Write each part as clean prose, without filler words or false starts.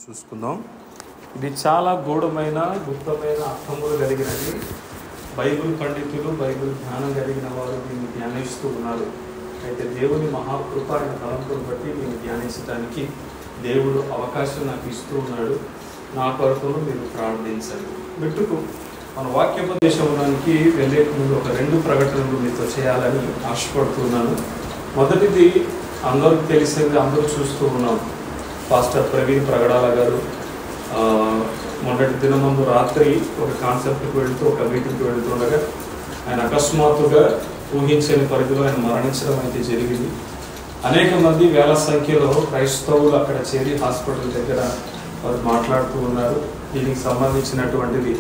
చూసుకుందాం. ఇది చాలా గూఢమైన గుప్తమైన అర్థములు కలిగినది. బైబిల్ పండితులు, బైబిల్ జ్ఞానం కలిగిన వారు దీన్ని ధ్యానిస్తూ ఉన్నారు. అయితే దేవుని మహాకృప ఆయన తలంపును బట్టి నేను ధ్యానించడానికి దేవుడు అవకాశం నాకు ఇస్తూ ఉన్నాడు. నా కొరకును మీరు ప్రార్థించండి. బిట్టుకు మన వాక్యోపదేశంలోనికి వెళ్ళే ముందు ఒక 2 ప్రకటనలు మీతో చేయాలని ఆశపడుతున్నాను. మొదటిది అందరికి తెలిసింది, అందరూ చూస్తూ ఉన్నాం. పాస్టర్ ప్రవీణ్ ప్రగడాల గారు మొన్నటి దినమందు రాత్రి ఒక కాన్సెప్ట్కి వెళుతూ, ఒక మీటింగ్కి వెళుతుండగా ఆయన అకస్మాత్తుగా ఊహించని పరిధిలో ఆయన మరణించడం అయితే జరిగింది. అనేక మంది వేల సంఖ్యలో క్రైస్తవులు అక్కడ చేరి హాస్పిటల్ దగ్గర వారు మాట్లాడుతూ ఉన్నారు. దీనికి సంబంధించినటువంటిది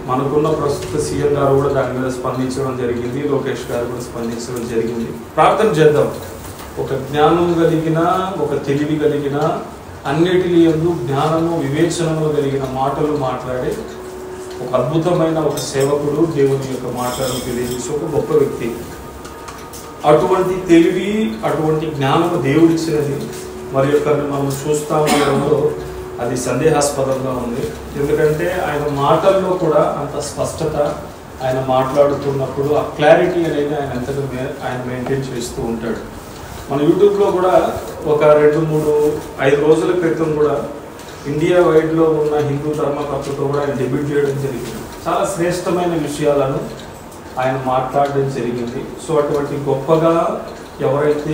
మనకున్న ప్రస్తుత సీఎం గారు కూడా దాని మీద స్పందించడం జరిగింది. లోకేష్ గారు కూడా స్పందించడం జరిగింది. ప్రార్థన చేద్దాం. ఒక జ్ఞానం కలిగిన, ఒక తెలివి కలిగిన, అన్నిటినీ యందు జ్ఞానము వివేచనము కలిగిన మాటలు మాట్లాడే ఒక అద్భుతమైన ఒక సేవకుడు, దేవుని యొక్క మాటలను తెలియజేసి ఒక గొప్ప వ్యక్తి. అటువంటి తెలివి, అటువంటి జ్ఞానము దేవుడిచ్చినది మరి ఒకరిని మనం చూస్తా ఉండడంలో అది సందేహాస్పదంగా ఉంది. ఎందుకంటే ఆయన మాటల్లో కూడా అంత స్పష్టత, ఆయన మాట్లాడుతున్నప్పుడు ఆ క్లారిటీ అనేది ఆయన మెయింటైన్ చేస్తూ ఉంటాడు. మన యూట్యూబ్లో కూడా ఒక 2-3-5 రోజుల క్రితం కూడా ఇండియా వైడ్లో ఉన్న హిందూ ధర్మకర్తతో కూడా ఆయన డెబ్యూట్ చేయడం జరిగింది. చాలా శ్రేష్టమైన విషయాలను ఆయన మాట్లాడడం జరిగింది. సో అటువంటి గొప్పగా ఎవరైతే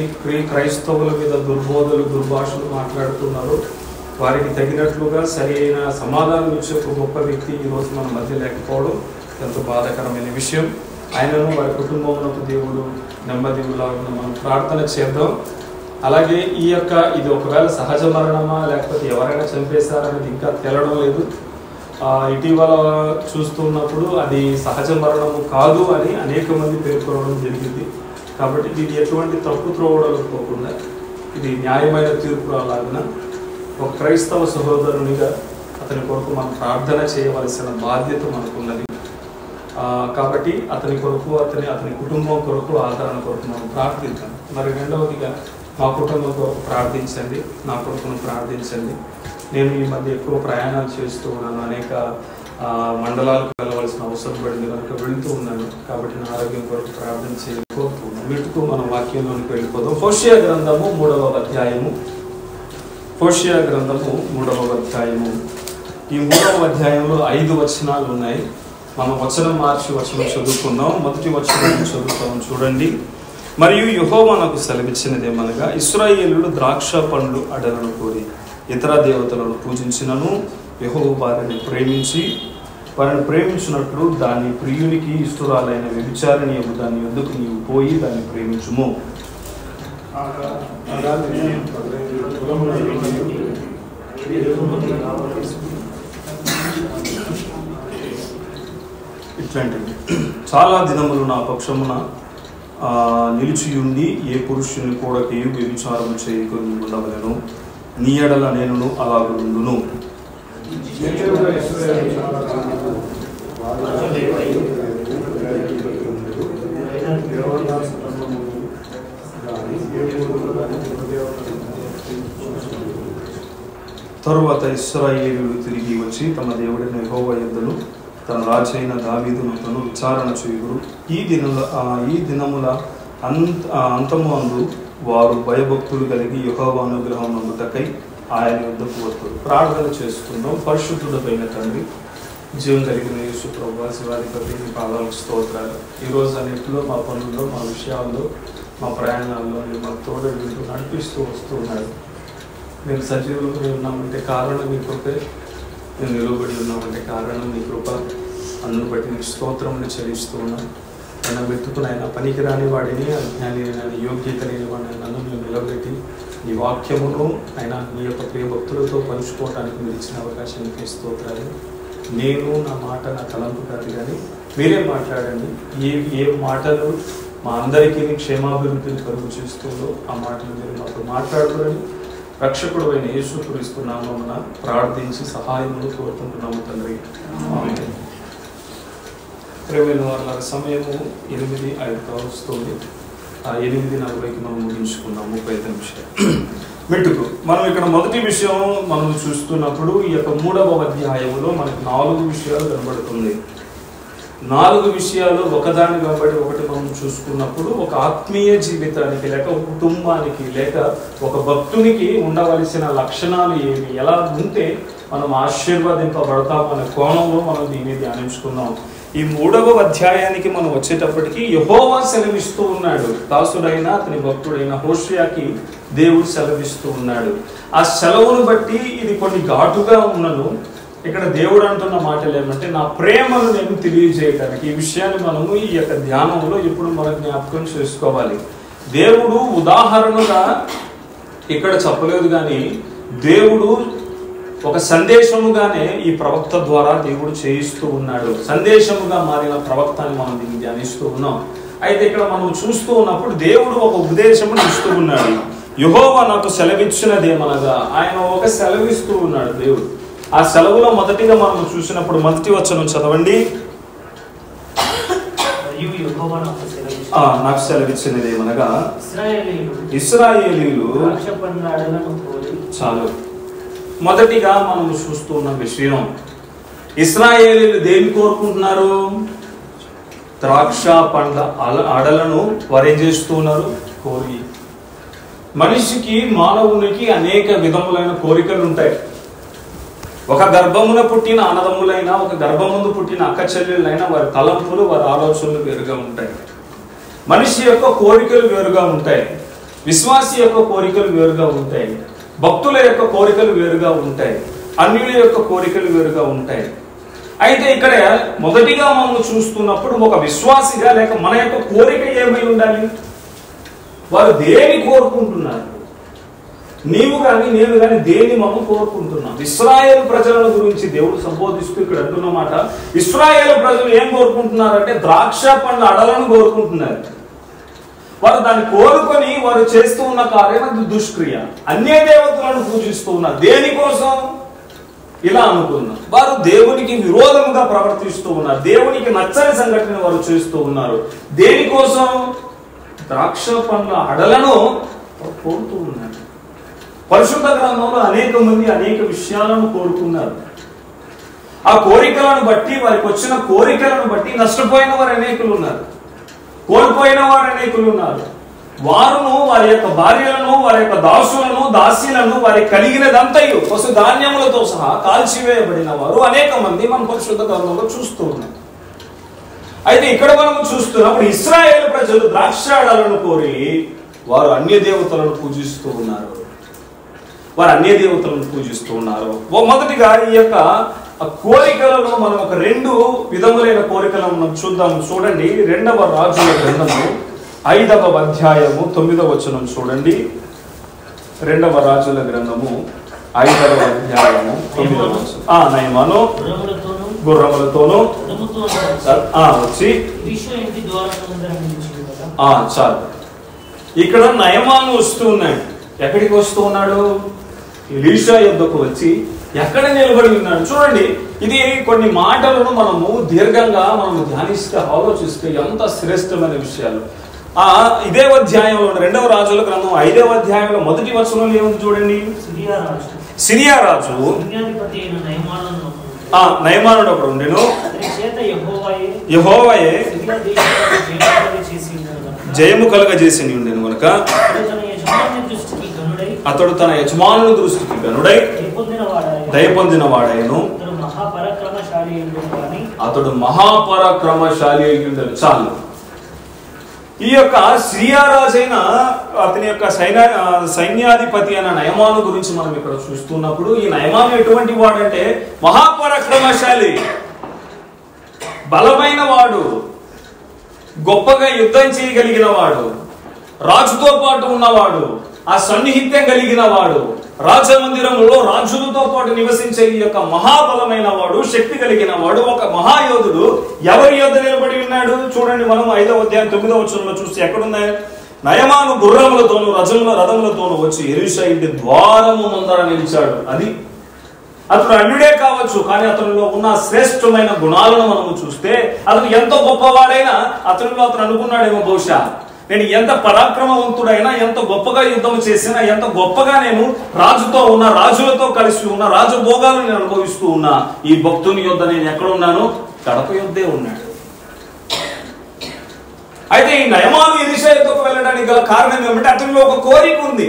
క్రైస్తవుల మీద దుర్బోధలు, దుర్భాషలు మాట్లాడుతున్నారో వారికి తగినట్లుగా సరి అయిన సమాధానం ఇచ్చే ఒక గొప్ప వ్యక్తి ఈరోజు మన మధ్య లేకపోవడం ఎంతో బాధాకరమైన విషయం. ఆయనను, వారి కుటుంబంలో దేవుడు నెమ్మదిలాగా మనం ప్రార్థన చేద్దాం. అలాగే ఇది ఒకవేళ సహజ మరణమా లేకపోతే ఎవరైనా చంపేశారనేది ఇంకా తేలడం లేదు. ఇటీవల చూస్తున్నప్పుడు అది సహజ మరణము కాదు అని అనేక మంది పేర్కొనడం జరిగింది. కాబట్టి ఇది ఎటువంటి తప్పు త్రోవడలు పోకుండా ఇది న్యాయమైన తీర్పు అలాగిన ఒక క్రైస్తవ సహోదరునిగా అతని కొరకు మనం ప్రార్థన చేయవలసిన బాధ్యత మనకున్నది. కాబట్టి అతని కొరకు, అతని కుటుంబం కొరకు, ఆదరణ కొరకు మనం ప్రార్థిద్దాం. మరి రెండవదిగా మా కుటుంబం కొరకు ప్రార్థించండి, నా కొరకును ప్రార్థించండి. నేను ఈ మధ్య ఎక్కువ ప్రయాణాలు చేస్తూ ఉన్నాను. అనేక మండలాలకు వెళ్ళవలసిన అవసరం పడింది కనుక వెళుతూ ఉన్నాను. కాబట్టి నా ఆరోగ్యం కొరకు ప్రార్థన చేయకపోతున్నాను. వీటితో మనం వాక్యంలోనికి వెళ్ళిపోదాం. హోషేయ గ్రంథము 3వ అధ్యాయము. హోషేయ గ్రంథము 3వ అధ్యాయము. ఈ 3వ అధ్యాయంలో 5 వచనాలు ఉన్నాయి. మనం వచనం మార్చి వచనం చదువుకుందాం. మొదటి వచనం చదువుతాం, చూడండి. మరియు యెహోవా నాకు సెలవిచ్చినదేమనగా, ఇశ్రాయేలులు ద్రాక్ష పండ్లు అడలను కోరి ఇతర దేవతలను పూజించినను యెహోవా వారిని ప్రేమించినట్లు దాని ప్రియునికి ఇష్టురాలైన వ్యభిచారిణి యొక్క దాని యొద్దకు నీవు పోయి దాన్ని ప్రేమించుము. ఇట్లాంటివి చాలా దినములు నా పక్షమున నిలిచియుండి ఏ పురుషుని కూడకేయు వ్యభిచారము చేయకుని ఉండవలెను. నీ ఎడల నేను అలాగుండును. తరువాత ఇశ్రాయేలీయులు తిరిగి వచ్చి తమ దేవుడైన యెహోవా యొద్దను తన రాజైన దావీదును విచారణ చేయుదురు. ఈ దినముల అంతము అందు వారు భయభక్తులు కలిగి యెహోవా అనుగ్రహం అందుటకై ఆయన యొద్దకు వస్తారు. ప్రార్థన చేసుకుందాం. పరిశుద్ధుడైన తండ్రి, జీవం కలిగిన యేసు ప్రభువా, శివాధిపతి, నీ పాదాలకు స్తోత్రాలు. ఈరోజు అన్నింటిలో, మా పనుల్లో, మా విషయాల్లో, మా ప్రయాణాల్లో మీరు మాకు తోడు వింటూ నడిపిస్తూ వస్తూ ఉన్నారు. మేము సజీవులుగా ఉన్నామంటే కారణం మీ కృపే, మేము నిలబడి ఉన్నామంటే కారణం మీ కృప. అందును బట్టి నీకు స్తోత్రములు చెల్లిస్తూ ఉన్నాం. ఆయన వెతుకుని ఆయన పనికిరాని వాడిని, అజ్ఞాని అయిన యోగ్యత లేని వాడిని నన్ను మేము నిలబెట్టి నీ వాక్యమును ఆయన నీ యొక్క ప్రియ భక్తులతో పంచుకోవడానికి మీరు ఇచ్చిన అవకాశానికి స్తోత్రాలు. నేను నా మాట, నా తలంపు కాదు కానీ మీరే మాట్లాడండి. ఏ మాటలు మా అందరికీ క్షేమాభివృద్ధిని కలుగు చేస్తుందో ఆ మాటలు మీరు మాతో మాట్లాడుకోరని రక్షకుడు అయిన యేసుక్రీస్తు నామమున ప్రార్థించి సహాయమును కోరుకుంటున్నాము తండ్రి. ఆమేన్. ప్రేమైన వాళ్ళ సమయము 8:05 వస్తుంది. 8:40కి మనం ముగించుకుందాం. 35 నిమిషాలు మెట్టుకు. మనం ఇక్కడ మొదటి విషయం మనం చూస్తున్నప్పుడు ఈ యొక్క 3వ అధ్యాయంలో మనకు 4 విషయాలు కనబడుతుంది. 4 విషయాలు ఒకదాని వెంబడి ఒకటి మనం చూసుకున్నప్పుడు ఒక ఆత్మీయ జీవితానికి లేక ఒక కుటుంబానికి లేక ఒక భక్తునికి ఉండవలసిన లక్షణాలు ఏమి, ఎలా ఉంటే మనం ఆశీర్వదింపబడతాం అనే కోణంలో మనం దీన్ని ధ్యానించుకుందాం. ఈ 3వ అధ్యాయానికి మనం వచ్చేటప్పటికి యెహోవా సెలవిస్తూ ఉన్నాడు. దాసుడైన అతని భక్తుడైన హోషేయకి దేవుడు సెలవిస్తూ ఉన్నాడు. ఆ సెలవును బట్టి ఇది కొన్ని ఘాటుగా ఉన్నను ఇక్కడ దేవుడు అంటున్న మాటలు ఏమంటే, నా ప్రేమను నేను తెలియజేయటానికి. ఈ విషయాన్ని మనము ఈ యొక్క ధ్యానంలో ఇప్పుడు మనం జ్ఞాపకం చేసుకోవాలి. దేవుడు ఉదాహరణగా ఇక్కడ చెప్పలేదు, కానీ దేవుడు ఒక సందేశముగానే ఈ ప్రవక్త ద్వారా దేవుడు చేయిస్తూ ఉన్నాడు. సందేశముగా మారిన ప్రవక్తని మనం దీన్ని ధ్యానిస్తూ ఉన్నాం. అయితే ఇక్కడ మనం చూస్తూ ఉన్నప్పుడు దేవుడు ఒక ఉపదేశమును ఇస్తూ ఉన్నాడు. యెహోవా నాకు సెలవిచ్చినదేమనగా, ఆయన ఒక సెలవిస్తూ ఉన్నాడు దేవుడు. ఆ సెలవులో మొదటిగా మనం చూసినప్పుడు మొదటి వచనం చదవండి. నాకు సెలవిచ్చినదేమనగా, ఇశ్రాయేలీయులు చాలు. మొదటిగా మనం చూస్తున్న విషయం, ఇశ్రాయేలీయులు దేన్ని కోరుకుంటున్నారు? ద్రాక్ష పండ్ల అడలను వారేం చేస్తున్నారు? కోరి. మనిషికి, మానవునికి అనేక విధములైన కోరికలు ఉంటాయి. ఒక గర్భమున పుట్టిన అన్నదమ్ములైనా, ఒక గర్భముందు పుట్టిన అక్క చెల్లెళ్ళైనా వారి తలంపులు, వారి ఆలోచనలు వేరుగా ఉంటాయి. మనిషి యొక్క కోరికలు వేరుగా ఉంటాయి. విశ్వాసి యొక్క కోరికలు వేరుగా ఉంటాయి. భక్తుల యొక్క కోరికలు వేరుగా ఉంటాయి. అన్యుల యొక్క కోరికలు వేరుగా ఉంటాయి. అయితే ఇక్కడ మొదటిగా మనం చూస్తున్నప్పుడు ఒక విశ్వాసిగా లేక మన యొక్క కోరిక ఏమై ఉండాలి? వారు దేని కోరుకుంటున్నారు? నీవు కానీ నేను కానీ దేన్ని మనం కోరుకుంటున్నాం? ఇశ్రాయేలు ప్రజల గురించి దేవుడు సంబోధిస్తూ ఇక్కడ అంటున్నమాట, ఇశ్రాయేలు ప్రజలు ఏం కోరుకుంటున్నారంటే ద్రాక్ష పండ్ల అడలను కోరుకుంటున్నారు. వారు దాన్ని కోరుకొని వారు చేస్తూ ఉన్న కార్యం దుష్క్రియ. అన్య దేవతలను పూజిస్తూ ఉన్నారు. దేనికోసం? ఇలా అనుకున్నాం, వారు దేవునికి విరోధముగా ప్రవర్తిస్తూ ఉన్నారు. దేవునికి నచ్చని సంఘటన వారు చేస్తూ ఉన్నారు. దేనికోసం? ద్రాక్ష పండ్ల అడలను కోరుతూ ఉన్నారు. పరిశుద్ధ గ్రంథంలో అనేక మంది అనేక విషయాలను కోరుకున్నారు. ఆ కోరికలను బట్టి, వారికి వచ్చిన కోరికలను బట్టి నష్టపోయిన వారు అనేకులు ఉన్నారు, కోల్పోయిన వారు అనేకులు ఉన్నారు. వారును వారి యొక్క భార్యలను, వారి యొక్క దాసులను, దాసీలను, వారికి కలిగినదంతయు పశు ధాన్యములతో సహా కాల్చివేయబడిన వారు అనేక మంది మనం పరిశుద్ధ గ్రంథంలో చూస్తూ ఉన్నాం. అయితే ఇక్కడ మనం చూస్తున్నప్పుడు ఇశ్రాయేలు ప్రజలు ద్రాక్షాడలను కోరి వారు అన్య దేవతలను పూజిస్తూ ఉన్నారు. మొదటిగా ఈ యొక్క కోరికలలో మనం ఒక 2 విధములైన కోరికలను మనం చూద్దాం. చూడండి, 2వ రాజుల గ్రంథము 5వ అధ్యాయము 9వ వచనం చూడండి. 2వ రాజుల గ్రంథము 5వ అధ్యాయము 9వ వచనం. నయమాను గుర్రములతోనూ వచ్చి చాలు. ఇక్కడ నయమాను వస్తూ ఉన్నాడు. ఎక్కడికి వస్తూ ఉన్నాడు? ఎలీషా యొద్దకు వచ్చి ఎక్కడ నిలబడి ఉన్నాడు? చూడండి, ఇది కొన్ని మాటలను మనము దీర్ఘంగా మనము ధ్యానిస్తే, ఆలోచిస్తే ఎంత శ్రేష్టమైన విషయాలు. ఇదే అధ్యాయంలో 2వ రాజుల గ్రంథం 5వ అధ్యాయంలో మొదటి వచనంలో ఏముంది చూడండి. సిరియా రాజు నయమానుడు అప్పుడు ఉండెను. యెహోవాయే జయము కలుగజేసి ఉండెను కనుక అతడు తన యజమానుల దృష్టికి గనుడై దయపొందిన వాడైను. అతడు మహాపరాక్రమశాలి అయి ఉండెను. చాలు. ఈ యొక్క సిరియా రాజైన అతని యొక్క సైన్యాధిపతి అయిన నయమాను గురించి మనం ఇక్కడ చూస్తున్నప్పుడు, ఈ నయమాను ఎటువంటి వాడంటే మహాపరాక్రమశాలి, బలమైన వాడు, గొప్పగా యుద్ధం చేయగలిగిన వాడు, రాజుతో పాటు ఉన్నవాడు, ఆ సన్నిహిత్యం కలిగిన వాడు, రాజమందిరంలో రాజులతో పాటు నివసించే ఈ యొక్క మహాబలమైన వాడు, శక్తి కలిగిన వాడు, ఒక మహాయోధుడు ఎవరి యొద్ద నిలబడి ఉన్నాడు? చూడండి, మనం 5వ అధ్యాయం 9వ వచనంలో చూస్తే ఎక్కడున్నాయి? నయమాను గుర్రములతోనూ రథములతోనూ వచ్చి ఎలీషా ఇంటి ద్వారము ముందర నిలిచాడు. అది అతను అన్యుడే కావచ్చు, కానీ అతనిలో ఉన్న శ్రేష్టమైన గుణాలను మనము చూస్తే అతను ఎంతో గొప్పవాడైనా అతను అనుకున్నాడేమో, బహుశా నేను ఎంత పరాక్రమవంతుడైనా, ఎంత గొప్పగా యుద్ధం చేసినా, ఎంత గొప్పగా నేను రాజుతో ఉన్నా, రాజులతో కలిసి ఉన్నా, రాజభోగాలను నేను అనుభవిస్తూ ఉన్నా, ఈ భక్తుని యొద్ద నేను ఎక్కడ ఉన్నాను? గడప యొద్దే ఉన్నాడు. అయితే ఈ నయమాను ఎలీషా యొద్దకు వెళ్ళడానికి గల కారణం ఏమంటే అతనిలో ఒక కోరిక ఉంది.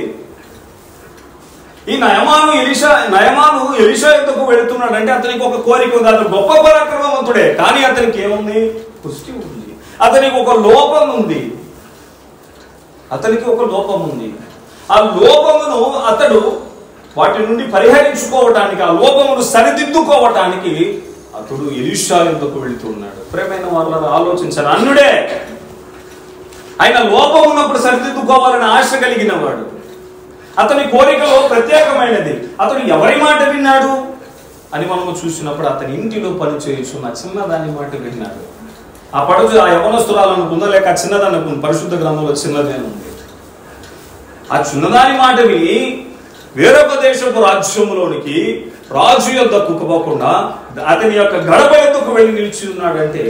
ఈ నయమాను ఎలీషా యొద్దకు వెళుతున్నాడు అంటే అతనికి ఒక కోరిక ఉంది. అతను గొప్ప పరాక్రమవంతుడే, కానీ అతనికి ఏముంది? పుష్టి ఉంది. అతనికి ఒక లోపం ఉంది. ఆ లోపమును అతడు వాటి నుండి పరిహరించుకోవటానికి, ఆ లోపమును సరిదిద్దుకోవటానికి అతడు ఎలీషా యొద్దకు వెళుతున్నాడు. ప్రియమైన వాళ్ళని ఆలోచించారు. అన్యుడే, ఆయన లోపం ఉన్నప్పుడు సరిదిద్దుకోవాలని ఆశ కలిగిన వాడు. అతని కోరికలో ప్రత్యేకమైనది. అతడు ఎవరి మాట విన్నాడు అని మనము చూసినప్పుడు అతని ఇంటిలో పనిచేయుచున్న చిన్నదాని మాట విన్నాడు. ఆ యవనస్తురాలనుకుందా లేక ఆ చిన్నదాన్ని అనుకుంది? పరిశుద్ధ గ్రంథంలో చిన్నదే ఉంది. ఆ చిన్నదాని మాట విని వేరొక దేశపు రాజ్యంలోనికి రాజు యొద్దకు పోకుండా అతని యొక్క గడప యొద్దకు వెళ్ళి నిలిచి ఉన్నాడంటే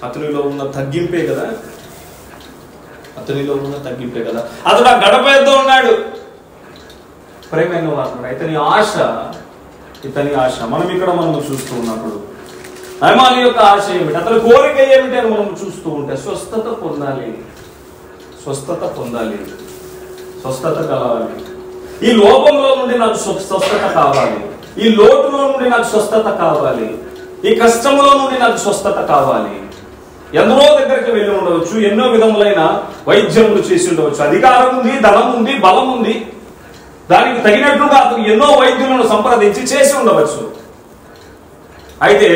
అతనిలో ఉన్న తగ్గింపే కదా. అతడు ఆ గడప యొద్ద ఉన్నాడు. ప్రేమైన వారు, ఇతని ఆశ మనం చూస్తూ ఉన్నప్పుడు నయమాను యొక్క ఆశ ఏమిటి, అతని కోరిక ఏమిటి అని మనం చూస్తూ ఉంటే స్వస్థత కలవాలి. ఈ లోపంలో నుండి నాకు స్వస్థత కావాలి, ఈ లోటులో నుండి నాకు స్వస్థత కావాలి, ఈ కష్టంలో నుండి నాకు స్వస్థత కావాలి. ఎందరో దగ్గరికి వెళ్ళి ఉండవచ్చు, ఎన్నో విధములైన వైద్యములు చేసి ఉండవచ్చు, అధికారం ఉంది, ధనం ఉంది, బలం ఉంది, దానికి తగినట్లుగా అతను ఎన్నో వైద్యులను సంప్రదించి చేసి ఉండవచ్చు. అయితే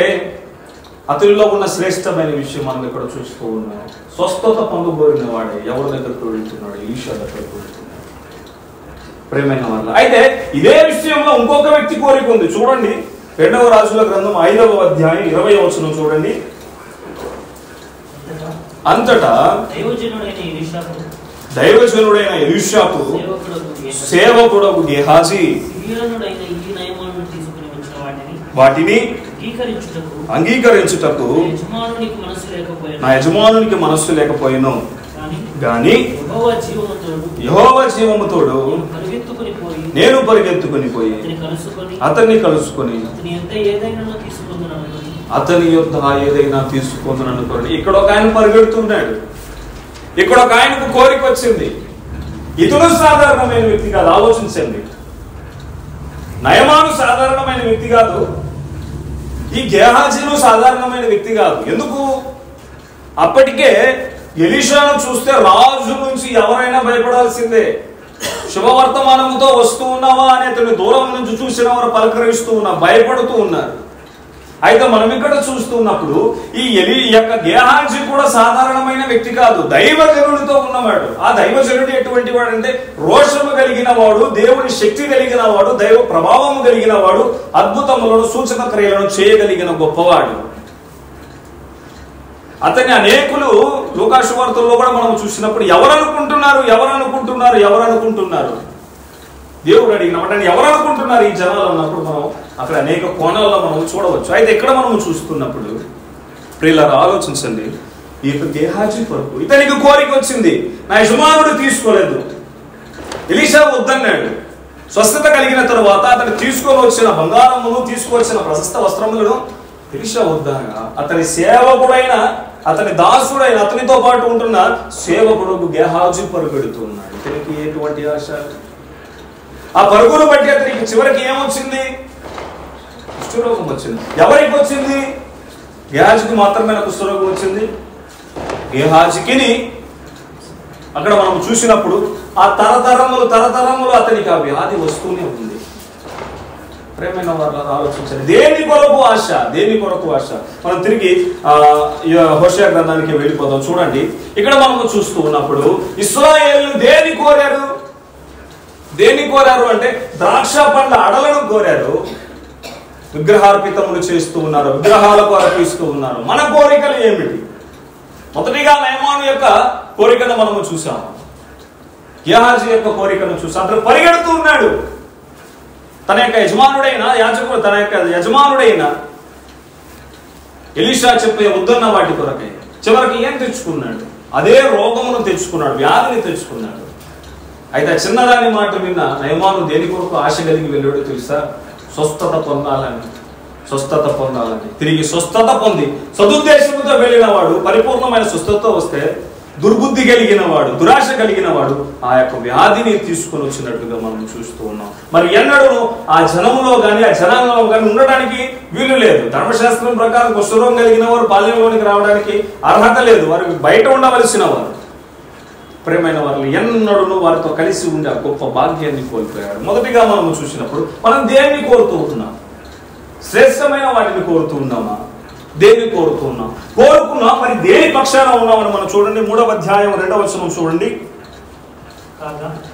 అతనిలో ఉన్న శ్రేష్టమైన విషయం మనం ఇక్కడ చూస్తూ ఉన్నాం. స్వస్థత పొందబోరిన వాడే ఎవరి దగ్గరకు వెళ్తున్నాడు? ఎలీషా దగ్గరకు వెళ్తున్నాడు. ప్రేమైన వాళ్ళ, అయితే ఇదే విషయంలో ఇంకొక వ్యక్తి కోరిక ఉంది. చూడండి, 2వ రాజుల గ్రంథం 5వ అధ్యాయం 20వ వచనం చూడండి. అంతటా దైవజనుడైన ఎలీషాకు సేవకుడగు గేహాజీ వాటిని అంగీకరించుటకు నా యజమానునికి మనస్సు లేకపోయిను, గాని యెహోవా జీవముతోడు నేను పరిగెత్తుకుని పోయి అతన్ని కలుసుకొని అతని యొద్ద ఏదైనా తీసుకుందననుకోండి. ఇక్కడ ఒక ఆయన పరిగెడుతున్నాడు, ఇక్కడ ఒక ఆయనకు కోరిక వచ్చింది. ఇతడు సాధారణమైన వ్యక్తి కాదు. ఆలోచించండి, నయమాను సాధారణమైన వ్యక్తి కాదు, ఈ గేహాజీను సాధారణమైన వ్యక్తి కాదు. ఎందుకు? అప్పటికే ఎలీషాను చూస్తే రాజు నుంచి ఎవరైనా భయపడాల్సిందే. శుభవర్తమానముతో వస్తూ ఉన్నావా అని అతని దూరం నుంచి చూసిన వారు పలకరిస్తూ ఉన్నారు, భయపడుతూ ఉన్నారు. అయితే మనం ఇక్కడ చూస్తున్నప్పుడు ఈ యొక్క గేహాజీ కూడా సాధారణమైన వ్యక్తి కాదు, దైవజనుడితో ఉన్నవాడు. ఆ దైవజనుడు ఎటువంటి వాడు అంటే రోషము కలిగిన వాడు, దేవుని శక్తి కలిగిన వాడు, దైవ ప్రభావము కలిగిన వాడు, అద్భుతములను సూచక క్రియలను చేయగలిగిన గొప్పవాడు. అతన్ని అనేకులు లూకాసు వార్తల్లో కూడా మనం చూసినప్పుడు ఎవరు అనుకుంటున్నారు దేవుడు అడిగిన ఎవరు అనుకుంటున్నారు ఈ జనాలు అన్నప్పుడు మనం అక్కడ అనేక కోణాల్లో మనం చూడవచ్చు. అయితే ఇక్కడ మనం చూస్తున్నప్పుడు ప్రియులారా ఆలోచించండి, ఈ గేహాజీ కొరకు ఇతనికి కోరిక వచ్చింది, నా యజమానుడు తీసుకోలేదు, ఎలీషా వద్దన్నాడు. స్వస్థత కలిగిన తరువాత అతను తీసుకొని వచ్చిన బంగారమును, తీసుకొచ్చిన ప్రశస్త వస్త్రములను ఎలీషా వద్దనగా అతని సేవకుడైన, అతని దాసుడైన, అతనితో పాటు ఉంటున్న సేవకుడు గేహాజీ పరుగెడుతున్నాడు. ఇతనికి ఎటువంటి ఆశ? ఆ పరుగును బట్టి అతనికి చివరికి ఏమొచ్చింది? కుష్ఠరోగం వచ్చింది. ఎవరికి వచ్చింది? గేహాజీకి మాత్రమే కుష్ఠరోగం వచ్చింది. గేహాజీకి అక్కడ మనం చూసినప్పుడు ఆ తరతరములు అతనికి ఆ వ్యాధి వస్తూనే ఉంది. ప్రేమైన వాళ్ళ ఆలోచించండి, దేని కొరకు ఆశ? మనం తిరిగి హోషేయ గ్రంథానికి వెళ్ళిపోదాం. చూడండి, ఇక్కడ మనము చూస్తూ ఉన్నప్పుడు ఇశ్రాయేలు దేని కోరారు అంటే ద్రాక్ష పండ్ల అడలను కోరారు. విగ్రహార్పితములు చేస్తూ ఉన్నారు, విగ్రహాలకు అర్పిస్తూ ఉన్నారు. మన కోరికలు ఏమిటి? మొదటిగా నయమాను యొక్క కోరికను మనము చూసాము, గేహాజీ యొక్క కోరికను చూసాం. అతను పరిగెడుతూ ఉన్నాడు. తన యొక్క యజమానుడైన ఎలీషా చెప్పే వద్దన్న వాటి కొరకై చివరికి ఏం తెచ్చుకున్నాడు? అదే రోగమును తెచ్చుకున్నాడు, వ్యాధిని తెచ్చుకున్నాడు. అయితే చిన్నదాని మాట విన్న నయమాను దేని కొరకు ఆశ కలిగి వెళ్ళాడో తెలుసా? స్వస్థత పొందాలని. తిరిగి స్వస్థత పొంది సదుద్దేశంతో వెళ్ళిన వాడు పరిపూర్ణమైన స్వస్థత వస్తే దుర్బుద్ధి కలిగిన వాడు, దురాశ కలిగిన వాడు ఆ యొక్క వ్యాధిని తీసుకొని వచ్చినట్టుగా మనం చూస్తూ ఉన్నాం. మరి ఎన్నడూ ఆ జనంలో కానీ ఆ జనాంగంలో కానీ ఉండడానికి వీలు లేదు. ధర్మశాస్త్రం ప్రకారం కుష్ఠరోగం కలిగిన వారు పాలెంలోనికి రావడానికి అర్హత లేదు, వారు బయట ఉండవలసిన వారు. ప్రేమైన వారిని ఎన్నడూ వారితో కలిసి ఉండే ఆ గొప్ప భాగ్యాన్ని కోల్పోయాడు. మొదటిగా మనం చూసినప్పుడు మనం దేన్ని కోరుతూ ఉన్నాం? శ్రేష్టమైన వాటిని కోరుతూ ఉన్నామా? దేన్ని కోరుకున్నాం మరి దేని పక్షాన ఉన్నామని మనం చూడండి. 3వ అధ్యాయం 2వ వచనం చూడండి.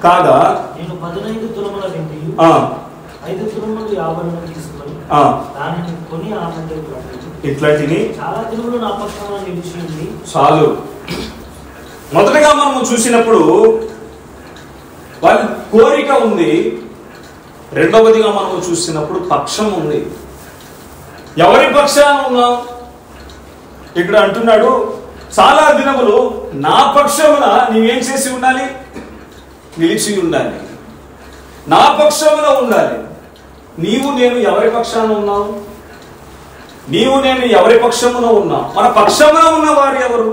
కాగా నేను 15 తులముల వెండి 5 తులములు ఆభరణములు తీసుకొని దానిని కొని ఆ మందిరములో పెట్టెదను. ఇట్లాంటిని చాలా దినములు నా పక్షమున నిలిచి ఉంది. చాలు. మొదటగా మనం చూసినప్పుడు వాళ్ళ కోరిక ఉంది. రెండవదిగా మనం చూసినప్పుడు పక్షం ఉంది. ఎవరి పక్షాన ఉన్నాం? ఇక్కడ అంటున్నాడు, చాలా దినములు నా పక్షమున నీవేం చేసి ఉండాలి? నిలిచి ఉండాలి, నా పక్షమున ఉండాలి. నీవు నేను ఎవరి పక్షాన ఉన్నావు? నీవు నేను ఎవరి పక్షమున ఉన్నాం? మన పక్షమున ఉన్నవారు ఎవరు?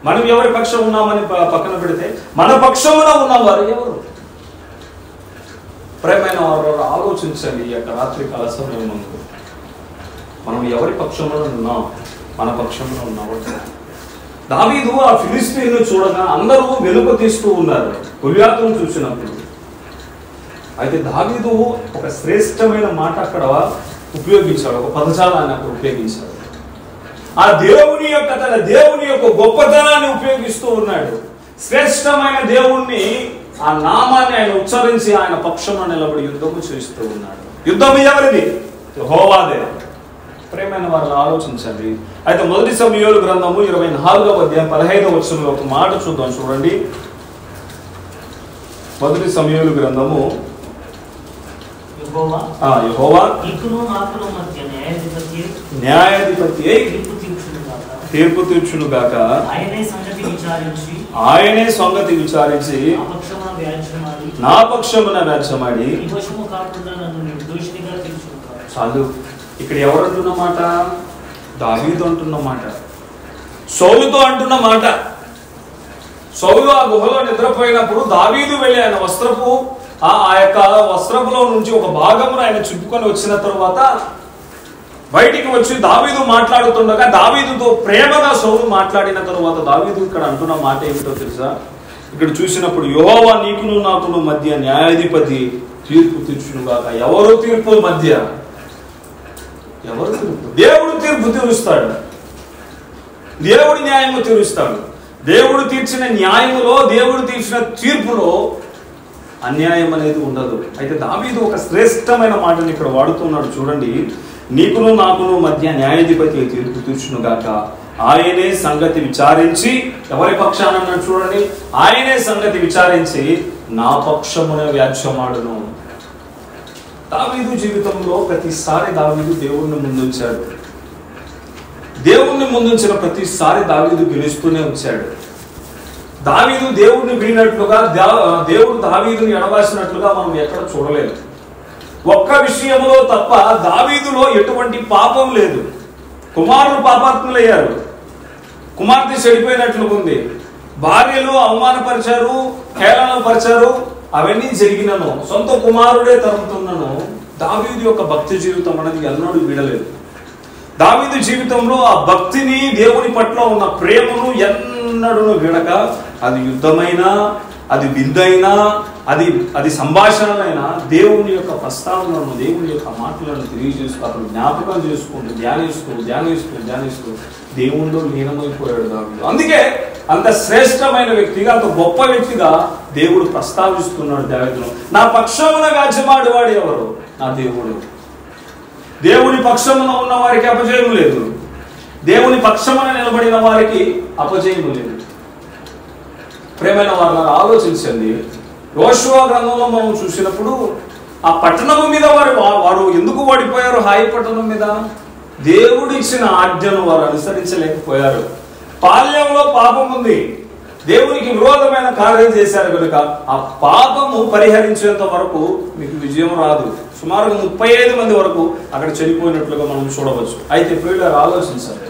మనం ఎవరి పక్షం ఉన్నామని పక్కన పెడితే మన పక్షమున ఉన్నవారు ఎవరు? ప్రేమైన వారు ఆలోచించండి. ఈ యొక్క రాత్రికాల సమయం ముందు మనం ఎవరి పక్షంలో ఉన్నాం? మన పక్షంలో ఉన్నాము. దావీదు ఆ ఫిలిష్తీయులను చూడగా అందరూ వెనుక తీస్తూ ఉన్నారు గొలియాతును చూసినప్పుడు. అయితే దావీదు ఒక శ్రేష్టమైన మాట అక్కడ ఉపయోగించాడు, ఒక పదజాలాన్ని అక్కడ ఉపయోగించాడు. ఆ తన దేవుని యొక్క గొప్పతనాన్ని ఉపయోగిస్తూ ఉన్నాడు. శ్రేష్టమైన దేవుణ్ణి, ఆ నామాన్ని ఆయన ఉచ్చరించి ఆయన పక్షంలో నిలబడి యుద్ధము చేస్తూ ఉన్నాడు. యుద్ధం ఎవరిది? యెహోవాదే. ప్రేమైన వారిని ఆలోచించండి. అయితే 1 సమూయేలు గ్రంథము 24వ అధ్యాయం 15వ వచనంలో ఒక మాట చూద్దాం. చూడండి. 1 సమూయేలు గ్రంథము యెహోవా నీకును నాకును మధ్య న్యాయాధిపతి తీర్పు తీర్చును గాక. ఆయనే సంగతి విచారించి నా పక్షమున వ్యాజ్యమాడి. చాలు. ఇక్కడ ఎవరు అంటున్న మాట? దావీదు అంటున్న మాట, సౌలుతో అంటున్న మాట. సౌలు ఆ గుహలో నిద్రపోయినప్పుడు దావీదు వెళ్ళి ఆయన ఆ యొక్క వస్త్రపులో నుంచి ఒక భాగమును ఆయన చింపుకొని వచ్చిన తరువాత బయటికి వచ్చి దావీదు మాట్లాడుతుండగా దావీదుతో ప్రేమగా సౌలు మాట్లాడిన తరువాత దావీదు ఇక్కడ అంటున్న మాట ఏమిటో తెలుసా? ఇక్కడ చూసినప్పుడు యెహోవా నీకును నాకును మధ్య న్యాయాధిపతి తీర్పు తీర్చునుగాక. ఎవరు తీర్పు మధ్య? ఎవరు తీర్పు? దేవుడు తీర్పు తీరుస్తాడు, దేవుడు న్యాయము తీరుస్తాడు. దేవుడు తీర్చిన న్యాయములో, దేవుడు తీర్చిన తీర్పులో అన్యాయం అనేది ఉండదు. అయితే దావీదు ఒక శ్రేష్టమైన మాటని ఇక్కడ వాడుతున్నాడు. చూడండి. నీకును నాకును మధ్య న్యాయాధిపతి తీర్పు తీర్చునుగాక. ఆయనే సంగతి విచారించి, ఎవరి పక్షాన అన్నాడు చూడండి, ఆయనే సంగతి విచారించి నా పక్షమున వ్యాజ్యమాడును. దావీదు జీవితంలో ప్రతిసారి దావీదు దేవుణ్ణి ముందుంచాడు. దేవుణ్ణి ముందుంచిన ప్రతిసారి దావీదు గెలుస్తూనే వచ్చాడు. దావీదు దేవుడిని విడినట్లుగా, దేవుడు దావీదుని ఎడబాసినట్లుగా మనం ఎక్కడ చూడలేదు. ఒక్క విషయంలో తప్ప దావీదులో ఎటువంటి పాపం లేదు. కుమారులు పాపాత్ములయ్యారు, కుమార్తె చెడిపోయినట్లు ఉంది, భార్యలు అవమానపరిచారు, హేళనపరిచారు, అవన్నీ జరిగినను, సొంత కుమారుడే తరుముతున్నను దావీదు యొక్క భక్తి జీవితం అనేది ఎన్నడూ వీడలేదు. దావీదు జీవితంలో ఆ భక్తిని, దేవుని పట్ల ఉన్న ప్రేమను ఎన్నడూ విడక, అది యుద్ధమైనా, అది విందైనా, అది సంభాషణలైనా దేవుని యొక్క ప్రస్తావనలను, దేవుని యొక్క మాటలను తెలియజేస్తూ అతను జ్ఞాపకం చేసుకుంటూ ధ్యానిస్తూ దేవుణ్ణిలో లీనమైపోయాడు దావీదు. అందుకే అంత శ్రేష్టమైన వ్యక్తిగా, అంత గొప్ప వ్యక్తిగా దేవుడు ప్రస్తావిస్తున్నాడు దావీదును. నా పక్షమున వ్యాజ్యమాడువాడు ఎవరు? నా దేవుడు. దేవుని పక్షమున ఉన్న వారికి అపజయం లేదు, దేవుని పక్షమున నిలబడిన వారికి అపజయం లేదు. ప్రేమైన వారిని ఆలోచించండి. యోషువ గ్రంథంలో మనం చూసినప్పుడు ఆ పట్టణం మీద వారు ఎందుకు ఓడిపోయారు? హాయి పట్టణం మీద దేవుడు ఇచ్చిన ఆజ్ఞను వారు అనుసరించలేకపోయారు. బాల్యంలో పాపం ఉంది, దేవునికి విరోధమైన కార్యం చేశారు కనుక ఆ పాపము పరిహరించేంత వరకు మీకు విజయం రాదు. సుమారు 35 మంది వరకు అక్కడ చనిపోయినట్లుగా మనం చూడవచ్చు. అయితే ప్రియులారా ఆలోచించండి,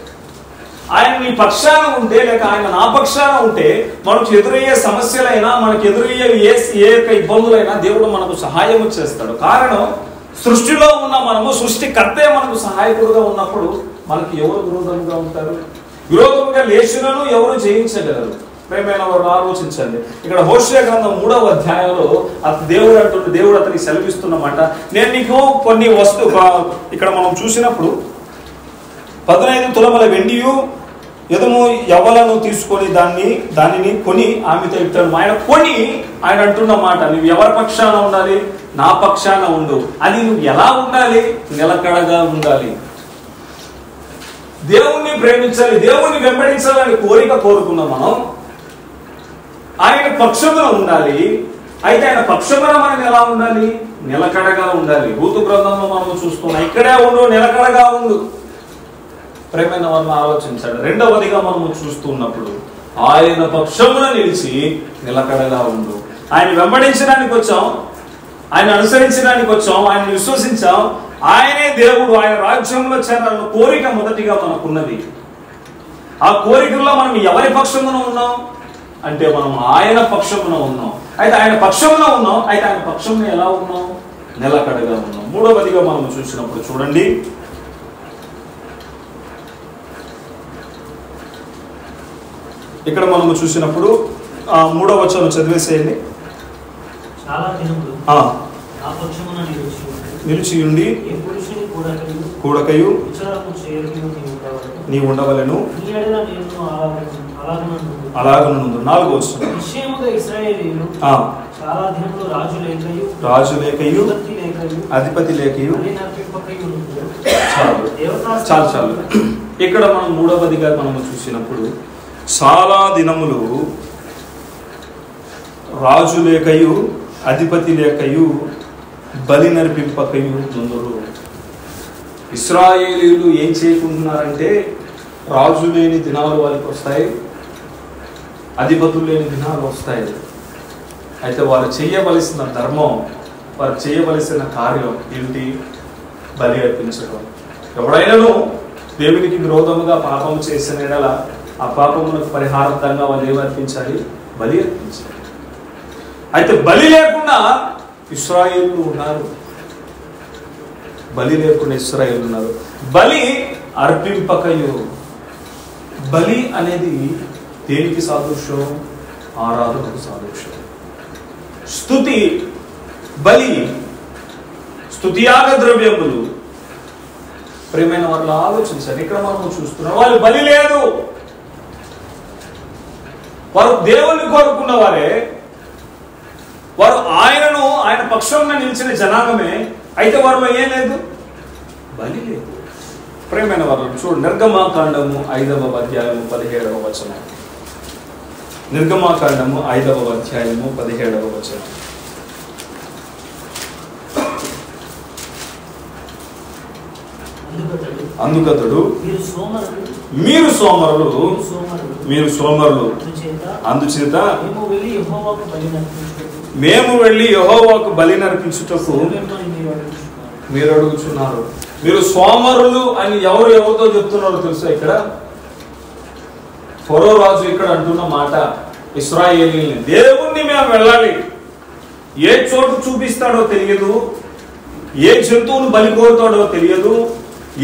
ఆయన నీ పక్షాన ఉంటే లేక ఆయన నా పక్షాన ఉంటే మనకు ఎదురయ్యే సమస్యలైనా మనకు ఎదురయ్యే ఏ యొక్క ఇబ్బందులైనా దేవుడు మనకు సహాయం చేస్తాడు. కారణం సృష్టిలో ఉన్న మనము సృష్టికర్తే మనకు సహాయకుడుగా ఉన్నప్పుడు మనకి ఎవరు విరోధంగా ఉంటారు? విరోధంగా లేచినను ఎవరు జయించగలరు? ప్రేమైన వారు ఆలోచించండి. ఇక్కడ హోషేయ గ్రంథం 3వ అధ్యాయంలో దేవుడు అతనికి సెలవిస్తున్నమాట, నేను నీకు కొన్ని ఇక్కడ మనం చూసినప్పుడు 15 తులముల వెండియు ఎదుము యవ్వలను తీసుకొని దానిని కొని ఆమెతో ఇట్టాడు. ఆయన కొని ఆయన అంటున్న మాట, నువ్వు ఎవరి పక్షాన ఉండాలి? నా పక్షాన ఉండు. అది నువ్వు ఎలా ఉండాలి? నిలకడగా ఉండాలి, దేవుణ్ణి ప్రేమించాలి, దేవుణ్ణి వెంబడించాలని కోరుకున్నాం మనం. ఆయన పక్షమున ఉండాలి. అయితే ఆయన పక్షమున మనం ఎలా ఉండాలి? నిలకడగా ఉండాలి. రూతు గ్రంథంలో మనం చూస్తున్నాం, ఇక్కడే ఉండు, నిలకడగా ఉండు. ప్రేమైన వారిని ఆలోచించాడు. రెండవదిగా మనము చూస్తున్నప్పుడు ఆయన పక్షమున నిలిచి నిలకడగా ఉండు. ఆయన వెంబడించడానికి వచ్చాం, ఆయన అనుసరించడానికి వచ్చాం, ఆయన విశ్వసించాం. ఆయనే దేవుడు, ఆయన రాజ్యంలో చేరాలని కోరిక మొదటిగా మనకున్నది. ఆ కోరికల్లో మనం ఎవరి పక్షమున ఉన్నాం అంటే మనం ఆయన పక్షమున ఉన్నాం. అయితే ఆయన పక్షమున ఉన్నాం. అయితే ఆయన పక్షమున ఎలా ఉన్నాం? నిలకడగా ఉన్నాం. మూడవదిగా మనం చూసినప్పుడు చూడండి, ఇక్కడ మనము చూసినప్పుడు 3వ వచనం చదివేసేయండి. చాలా దినములు నా పక్షమున నిలిచియుండి కూడకయు నీ ఉండవలెను అలాగనుండు. 4వ వచనం, రాజు లేకయు అధిపతి లేకయు. చాలు. ఇక్కడ మనం మూడవదిగా మనము చూసినప్పుడు చాలా దినములు రాజు లేకయు అధిపతి లేకయు బలి నర్పింపకయు నుందురు. ఇశ్రాయేలీయులు ఏం చేయకుంటున్నారంటే, రాజు లేని దినాలు వారికి వస్తాయి, అధిపతులు లేని దినాలు వస్తాయి. అయితే వారు చేయవలసిన ధర్మం, వారు చేయవలసిన కార్యం ఏంటి? బలి అర్పించడం. ఎవడైనాను దేవునికి విరోధముగా పాపం చేసిన ఎడల ఆ పాపములకు పరిహారార్థంగా వాళ్ళు ఏమి అర్పించాలి? బలి అర్పించాలి. అయితే బలి లేకుండా ఇశ్రాయేలు ఉన్నారు. బలి లేకుండా ఇశ్రాయేలు ఉన్నారు. బలి అర్పింపకయు. బలి అనేది దేనికి సాదృశ్యం? ఆరాధనకు సాదృశ్యం. స్తుతి, బలి, స్తుతియాగ ద్రవ్యములు. ప్రియమైన వాళ్ళు ఆలోచించారు. ఇక్కడ మనం చూస్తున్నాం, వాళ్ళు బలి లేదు, వారు దేవుణ్ణి కోరుకున్న వారే, వారు ఆయన పక్షంలో నిలిచిన జనాంగమే. అయితే వారిలో ఏం లేదు? బలి లేదు. ప్రియమైన వారు చూడు, నిర్గమాకాండము 5వ అధ్యాయము 17వ వచనం. నిర్గమాకాండము 5వ అధ్యాయము 17వ వచనం. అందుకతడు, మీరు సోమరులు, అందుచేత మేము వెళ్ళి యెహోవాకు బలి నర్పించుటకు మీరు అడుగుచున్నారు. మీరు సోమరులు అని ఎవరితో చెప్తున్నారో తెలుసా? ఇక్కడ ఫరో రాజు ఇక్కడ అంటున్న మాట, ఇశ్రాయేలీయుల్ని, దేవుణ్ణి మేము వెళ్ళాలి, ఏ చోటు చూపిస్తాడో తెలియదు, ఏ జంతువును బలి కోరుతాడో తెలియదు,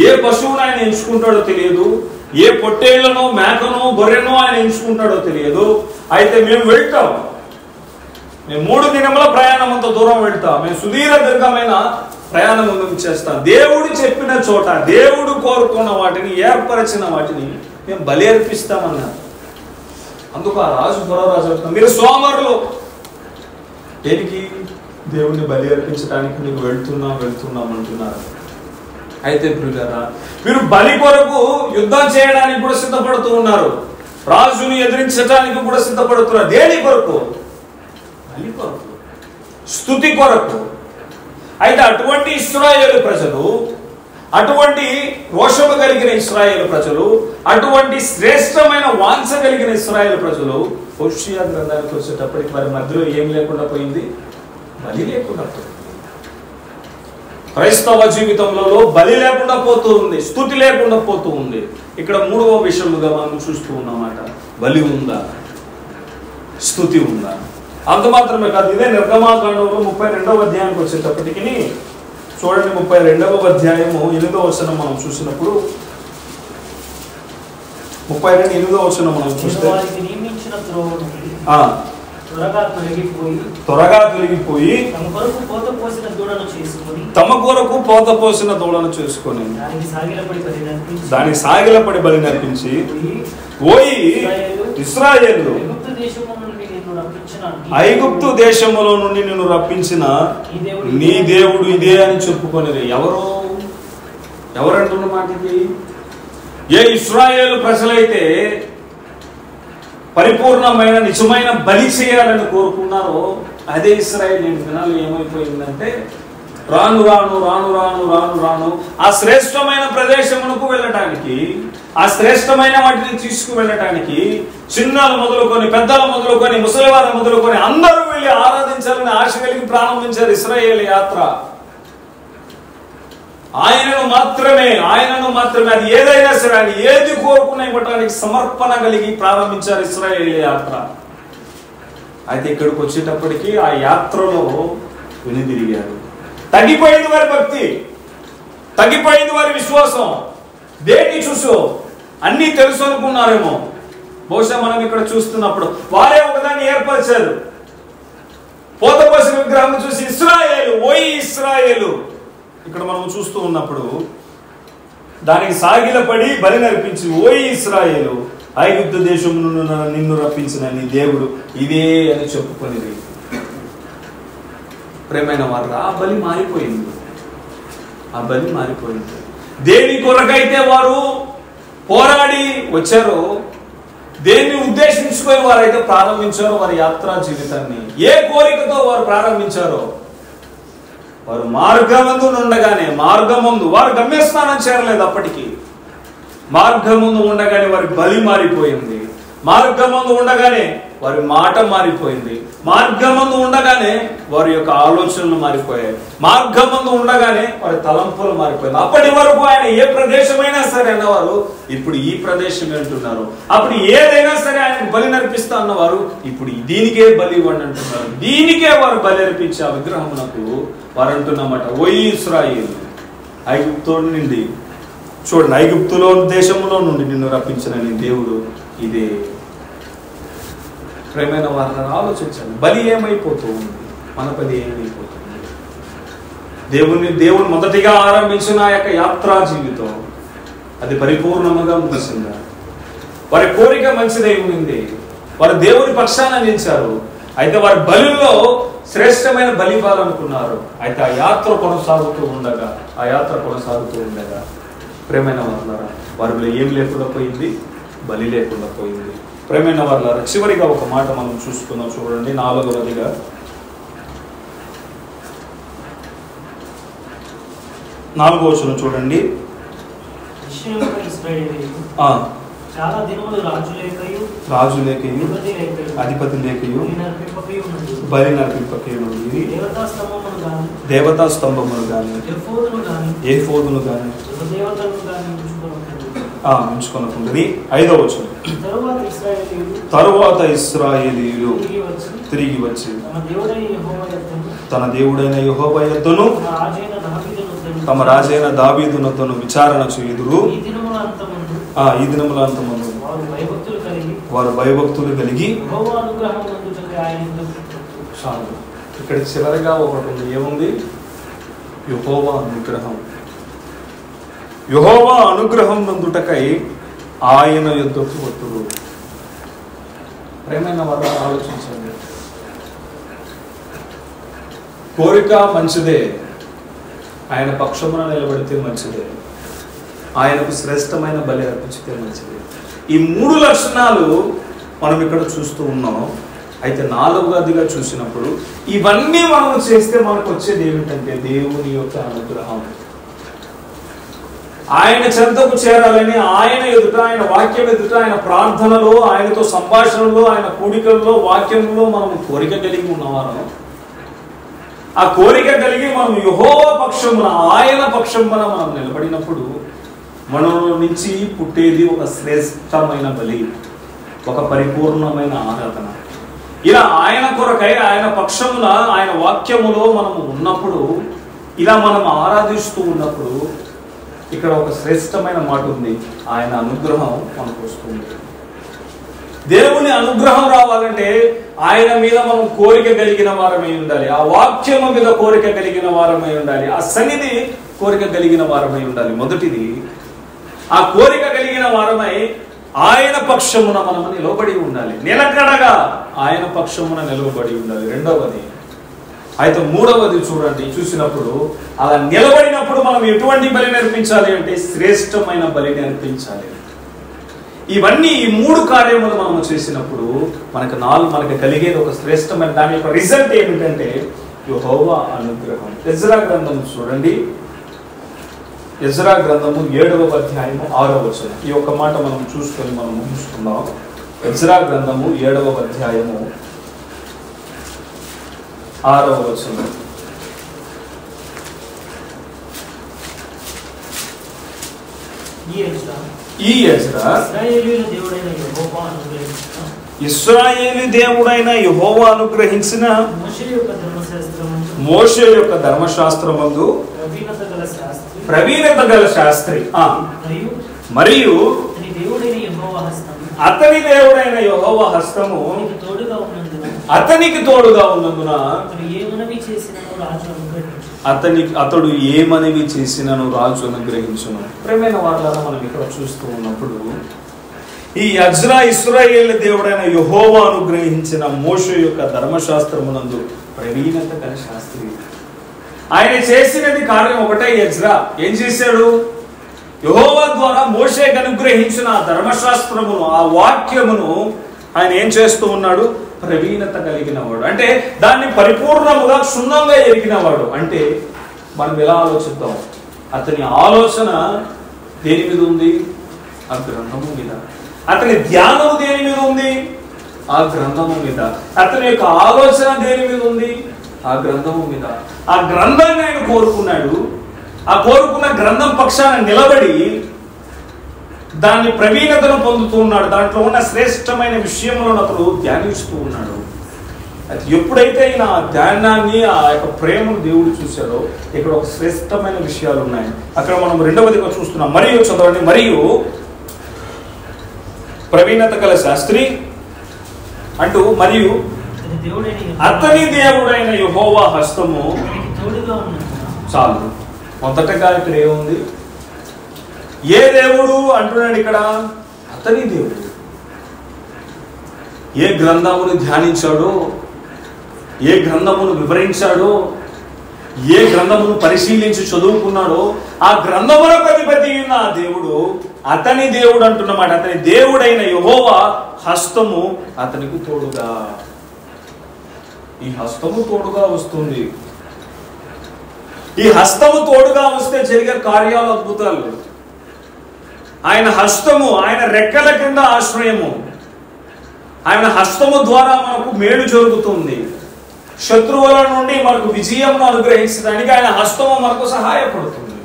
ఏ పశువును ఆయన ఎంచుకుంటాడో తెలియదు, ఏ పొట్టేళ్లను మేకను గొర్రెను ఆయన ఎంచుకుంటాడో తెలియదు. అయితే మేము వెళ్తాం, మేము 3 దినముల ప్రయాణం అంత దూరం వెళ్తాం, మేము సుదీర్ఘమైన ప్రయాణం చేస్తాం. దేవుడు చెప్పిన చోట, దేవుడు కోరుకున్న వాటిని, ఏర్పరిచిన వాటిని మేము బలి అర్పిస్తామన్నారు. అందుకు ఆ రాజు ఫరో రాజు చెప్తాం, మీరు సోమరులు. దేనికి? దేవుణ్ణి బలి అర్పించడానికి మీరు వెళ్తున్నాం అంటున్నారు. అయితే ప్రియులారా, మీరు బలి కొరకు యుద్ధం చేయడానికి కూడా సిద్ధపడుతూ ఉన్నారు, రాజుని ఎదిరించడానికి కూడా సిద్ధపడుతున్నారు. దేని కొరకు? బలి కొరకు, స్తుతి కొరకు. అయితే అటువంటి ఇశ్రాయేలు ప్రజలు అటువంటి రోషము కలిగిన ఇశ్రాయేలు ప్రజలు, అటువంటి శ్రేష్టమైన వాంఛ కలిగిన ఇశ్రాయేలు ప్రజలు హోషేయ గ్రంథానికి వచ్చేటప్పటికి వారి మధ్యలో ఏం లేకుండా పోయింది? బలి లేకుండా పోయింది. క్రైస్తవ జీవితంలో బలి లేకుండా పోతూ ఉంది, స్తుతి లేకుండా పోతూ ఉంది. ఇక్కడ మూడవ విషయముగా మనం చూస్తూ ఉన్నమాట, బలి ఉందా, స్తుతి ఉందా. అంత మాత్రమే కాదు, ఇదే నిర్గమాకాండంలో 32వ అధ్యాయానికి వచ్చేటప్పటికి చూడండి, 32వ అధ్యాయము 8వ వచనం మనం చూసినప్పుడు, 32:8వ వచనం మనం చూస్తే, త్వరగా తొలగిపోయి తమ కొరకు పోత పోసిన దూడను చేసుకొని దానికి సాగిలపడి బలి నర్పించి, ఓయి ఇశ్రాయేలు, ఐగుప్తు దేశములో నుండి నిన్ను రప్పించిన నీ దేవుడు ఇదే అని చెప్పుకొనిది. ఎవరంటున్న మాట ఇది? ఏ ఇశ్రాయేలు ప్రజలైతే పరిపూర్ణమైన నిజమైన బలి చేయాలని కోరుకున్నారో అదే ఇశ్రాయేలు దినాలు ఏమైపోయిందంటే రాను రాను రాను రాను రాను రాను ఆ శ్రేష్టమైన ప్రదేశమునకు వెళ్ళటానికి, ఆ శ్రేష్టమైన వాటిని తీసుకువెళ్ళటానికి చిన్నలు మొదలుకొని పెద్దలు మొదలుకొని ముసలివారు మొదలుకొని అందరూ వెళ్ళి ఆరాధించాలని ఆశ కలిగి ప్రారంభించారు ఇశ్రాయేలు యాత్ర. ఆయనను మాత్రమే అది ఏదైనా సరే ఆయన ఏది కోరుకున్నా ఇవ్వటానికి సమర్పణ కలిగి ప్రారంభించారు ఇశ్రాయేలు యాత్ర. అయితే ఇక్కడికి వచ్చేటప్పటికి ఆ యాత్రలో వెనుదిరిగారు. తగ్గిపోయింది వారి భక్తి, తగ్గిపోయింది వారి విశ్వాసం. దేన్ని చూసో అన్నీ తెలుసు అనుకున్నారేమో. బహుశా మనం ఇక్కడ చూస్తున్నప్పుడు వారే ఒకదాన్ని ఏర్పరిచారు. పోతపోసిన విగ్రహం చూసి ఇశ్రాయేలు, ఓయి ఇశ్రాయేలు, ఇక్కడ మనం చూస్తూ ఉన్నప్పుడు దానికి సాగిలపడి బలి నర్పించి, ఓయి ఇశ్రాయేలు, ఐగుప్తు దేశం నిన్ను రప్పించిన నీ దేవుడు ఇదే అని చెప్పుకొనిది. ప్రేమైన వారు, ఆ బలి మారిపోయింది. దేని కొరకైతే వారు పోరాడి వచ్చారో, దేన్ని ఉద్దేశించుకొని వారైతే ప్రారంభించారో వారి యాత్రా జీవితాన్ని, ఏ కోరికతో వారు ప్రారంభించారో, వారు మార్గమందు ఉండగానే, మార్గమందు వారు గమ్యస్థానం చేరలేదు. అప్పటికి మార్గమందు ఉండగానే వారి బలి మారిపోయింది. మార్గమందు ఉండగానే వారి మాట మారిపోయింది. మార్గమందు ఉండగానే వారి యొక్క ఆలోచనలు మారిపోయాయి. మార్గమందు ఉండగానే వారి తలంపులు మారిపోయింది. అప్పటి వరకు ఆయన ఏ ప్రదేశమైనా సరే అన్నవారు ఇప్పుడు ఈ ప్రదేశం అంటున్నారు. అప్పుడు ఏదైనా సరే ఆయనకు బలి నర్పిస్తా అన్నవారు ఇప్పుడు దీనికే బలి ఇవ్వండి అంటున్నారు. దీనికే వారు బలి అర్పించే ఆ విగ్రహమునకు వారు అంటున్నమాట, ఓయి ఇశ్రాయేలు, ఐగుప్తు నుండి చూడండి, ఐగుప్తులో దేశంలో నుండి నిన్ను రప్పించిన నీ దేవుడు ఇదే. ప్రేమైన వారిని ఆలోచించండి, బలి ఏమైపోతూ ఉంది, మన బలి ఏమైపోతుంది? దేవుడు మొదటిగా ఆరంభించిన ఆ యొక్క యాత్రా జీవితం అది పరిపూర్ణముగా ముగిసిందా? వారి కోరిక మంచిదై ఉంది, వారు దేవుని పక్షాన నిలిచారు. అయితే వారి బలిలో శ్రేష్టమైన బలి ఇవ్వాలనుకున్నారు. అయితే ఆ యాత్ర కొనసాగుతూ ఉండగా ప్రేమైన వారులారా, వారిలో ఏం లేకుండా పోయింది? బలి లేకుండా పోయింది. ప్రేమైన వారులారా, చివరిగా ఒక మాట మనం చూసుకున్నాం. చూడండి, 4వదిగా నాలుగో వచనం చూడండి. రాజు లేకయు అధిపతి లేకయు బలి నర్పింపకయు దేవతా స్తంభములు గాని ఏఫోదును గాని ఉంచుకొనకుండని. 5వ వచనం, తరువాత ఇశ్రాయేలీయులు తిరిగి వచ్చి తన దేవుడైన యెహోవా యొద్దను తమ రాజైన దావీదునొద్దను విచారణ చేయుదురు. ఈ దినముల అంతమందు వారు భయభక్తులు కలిగి. ఇక్కడ చివరిగా ఒకటి ఏముంది? యెహోవా అనుగ్రహం నందుటకై ఆయన యొద్దకు వత్తురు. ప్రేమైన వారు ఆలోచించండి, కోరిక మంచిదే, ఆయన పక్షమున నిలబడితే మంచిదే, ఆయనకు శ్రేష్టమైన బలి అర్పించితే మంచిది. ఈ 3 లక్షణాలు మనం ఇక్కడ చూస్తూ ఉన్నాం. అయితే 4వదిగా చూసినప్పుడు ఇవన్నీ మనం చేస్తే మనకు వచ్చేది ఏమిటంటే దేవుని యొక్క అనుగ్రహం. ఆయన చెంతకు చేరాలని ఆయన ఎదుట, ఆయన వాక్యం ఎదుట, ఆయన ప్రార్థనలో, ఆయనతో సంభాషణలో, ఆయన కూడికల్లో, వాక్యంలో మనం కోరిక కలిగి ఉన్నవారు. ఆ కోరిక కలిగి మనం యెహోవా పక్షమున, ఆయన పక్షమున మనం నిలబడినప్పుడు మనలో నుంచి పుట్టేది ఒక శ్రేష్టమైన బలి, ఒక పరిపూర్ణమైన ఆరాధన. ఇలా ఆయన కొరకై, ఆయన పక్షమున, ఆయన వాక్యములో మనము ఉన్నప్పుడు, ఇలా మనం ఆరాధిస్తూ ఉన్నప్పుడు ఇక్కడ ఒక శ్రేష్టమైన మాట ఉంది, ఆయన అనుగ్రహం మనకు వస్తుంది. దేవుని అనుగ్రహం రావాలంటే ఆయన మీద మనం కోరిక కలిగిన వారమై ఉండాలి, ఆ వాక్యము మీద కోరిక కలిగిన వారమై ఉండాలి, ఆ సన్నిధి కోరిక కలిగిన వారమై ఉండాలి. మొదటిది, ఆ కోరిక కలిగిన వారమై ఆయన పక్షమున మనము నిలబడి ఉండాలి, నిలకడగా ఆయన పక్షమున నిలబడి ఉండాలి. రెండవది, అయితే మూడవది చూడండి, చూసినప్పుడు అలా నిలబడినప్పుడు మనం ఎటువంటి బలిని అర్పించాలి అంటే శ్రేష్టమైన బలిని అర్పించాలి. ఇవన్నీ, ఈ మూడు కార్యములు మనం చేసినప్పుడు మనకు కలిగేది ఒక శ్రేష్టమైన, దాని యొక్క రిజల్ట్ ఏమిటంటే యెహోవా అనుగ్రహం. ఎజ్రా గ్రంథం చూడండి, ఎజ్రా గ్రంథము 7వ అధ్యాయము 6వ వచనం. ఈ ఒక్క మాట మనం చూసుకొని మనం ముగించుకుందాం. ఎజ్రా గ్రంథము 7వ అధ్యాయము 6వ వచనం. ఈ ఎజ్రా ఇశ్రాయేలు దేవుడైన యెహోవా అనుగ్రహించిన మోషే యొక్క ధర్మశాస్త్రమందు ప్రవీణత గల శాస్త్రి, మరియు అతని దేవుడైన యెహోవా హస్తము అతనికి తోడుగా ఉన్నందున అతడు ఏ మనవి చేసినను రాజు అనుగ్రహించును. ప్రియమైన వారలారా, మనం ఇక్కడ చూస్తూ ఉన్నప్పుడు ఈ ఎజ్రా ఇశ్రాయేలు దేవుడైన యెహోవా అనుగ్రహించిన మోషే యొక్క ధర్మశాస్త్రమునందు ప్రవీణత గల శాస్త్రి. ఆయన చేసినది కార్యం ఒకటే. ఎజ్రా ఏం చేశాడు? యెహోవా ద్వారా మోషేకు అనుగ్రహించిన ఆ ధర్మశాస్త్రమును, ఆ వాక్యమును ఆయన ఏం చేస్తూ ఉన్నాడు? ప్రవీణత కలిగిన వాడు, అంటే దాన్ని పరిపూర్ణముగా క్షుణ్ణంగా ఎరిగినవాడు. అంటే మనం ఎలా ఆలోచిద్దాం? అతని ఆలోచన దేని మీద ఉంది? ఆ గ్రంథము మీద. అతని ధ్యానం దేని మీద ఉంది? ఆ గ్రంథము మీద. అతని యొక్క ఆలోచన దేని మీద ఉంది? ఆ గ్రంథము మీద. ఆ గ్రంథాన్ని ఆయన కోరుకున్నాడు. ఆ కోరుకున్న గ్రంథం పక్షాన నిలబడి దాన్ని ప్రవీణతను పొందుతూ ఉన్నాడు. దాంట్లో ఉన్న శ్రేష్టమైన విషయములను అతడు ధ్యానిస్తూ ఉన్నాడు. అది ఎప్పుడైతే ఈయన ఆ ధ్యానాన్ని, ఆ యొక్క ప్రేమను దేవుడు చూశాడో, ఇక్కడ ఒక శ్రేష్టమైన విషయాలు ఉన్నాయి. అక్కడ మనం రెండవదిగా చూస్తున్నాం. మరియు చదవండి, మరియు ప్రవీణత గల శాస్త్రి అంటూ, మరియు అతని దేవుడైన యెహోవా హస్తము. చాలు. మొదటగా ఇక్కడ ఏముంది? ఏ దేవుడు అంటున్నాడు ఇక్కడ? అతని దేవుడు. ఏ గ్రంథమును ధ్యానించాడో, ఏ గ్రంథమును వివరించాడో, ఏ గ్రంథమును పరిశీలించి చదువుకున్నాడో, ఆ గ్రంథములకు అధిపతి ఉన్న ఆ దేవుడు అతని దేవుడు అంటున్నమాట. అతని దేవుడైన యెహోవా హస్తము అతనికి తోడుగా. ఈ హస్తము తోడుగా వస్తుంది. ఈ హస్తము తోడుగా వస్తే జరిగే కార్యాలు అద్భుతాలు. ఆయన హస్తము, ఆయన రెక్కల కింద ఆశ్రయము. ఆయన హస్తము ద్వారా మనకు మేలు జరుగుతుంది. శత్రువుల నుండి మనకు విజయం అనుగ్రహించడానికి ఆయన హస్తము మనకు సహాయపడుతుంది.